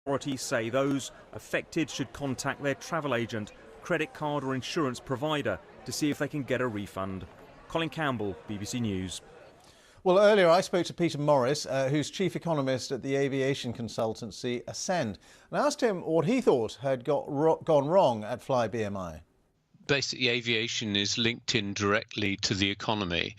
Authorities say those affected should contact their travel agent, credit card or insurance provider to see if they can get a refund. Colin Campbell, BBC News. Well, earlier I spoke to Peter Morris, who's chief economist at the aviation consultancy Ascend, and asked him what he thought had gone wrong at PMflybmi. Basically, aviation is linked in directly to the economy.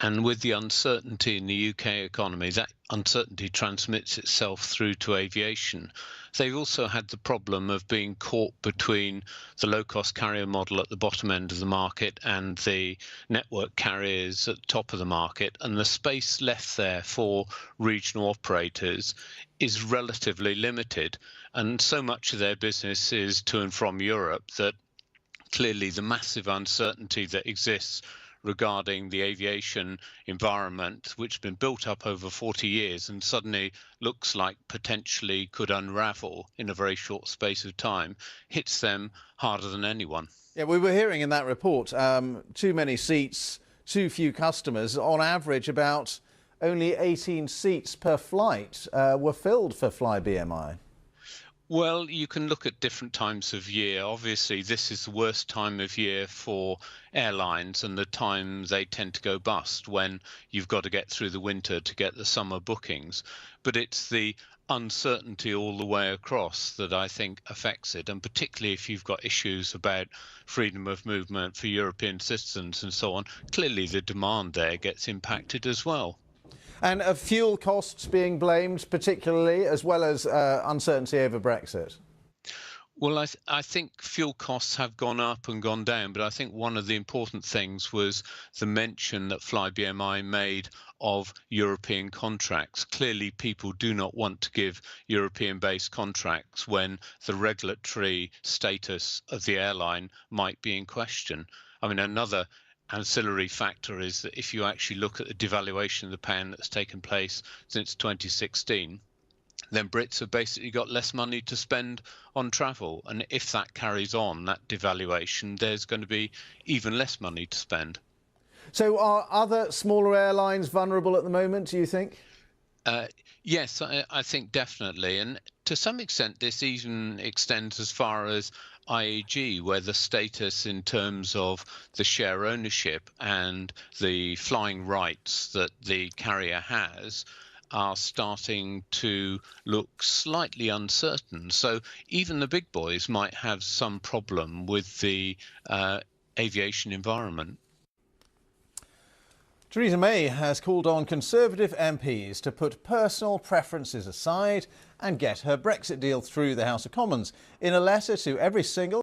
And with the uncertainty in the UK economy, that uncertainty transmits itself through to aviation. They've also had the problem of being caught between the low-cost carrier model at the bottom end of the market and the network carriers at the top of the market. And the space left there for regional operators is relatively limited. And so much of their business is to and from Europe that clearly the massive uncertainty that exists regarding the aviation environment, which has been built up over 40 years and suddenly looks like potentially could unravel in a very short space of time, hits them harder than anyone. Yeah, we were hearing in that report, too many seats, too few customers. On average, about only 18 seats per flight were filled for PMflybmi. Well, you can look at different times of year. Obviously, this is the worst time of year for airlines and the time they tend to go bust when you've got to get through the winter to get the summer bookings. But it's the uncertainty all the way across that I think affects it, and particularly if you've got issues about freedom of movement for European citizens and so on, clearly the demand there gets impacted as well. And are fuel costs being blamed particularly, as well as uncertainty over Brexit? Well, I think fuel costs have gone up and gone down, but I think one of the important things was the mention that PMflybmi made of European contracts. Clearly, people do not want to give European-based contracts when the regulatory status of the airline might be in question. I mean, another ancillary factor is that if you actually look at the devaluation of the pound that's taken place since 2016, then Brits have basically got less money to spend on travel. And if that carries on, that devaluation, there's going to be even less money to spend. So are other smaller airlines vulnerable at the moment, do you think? Yes, I think definitely. And to some extent, this even extends as far as IAG, where the status in terms of the share ownership and the flying rights that the carrier has are starting to look slightly uncertain. So even the big boys might have some problem with the aviation environment. Theresa May has called on Conservative MPs to put personal preferences aside and get her Brexit deal through the House of Commons. In a letter to every single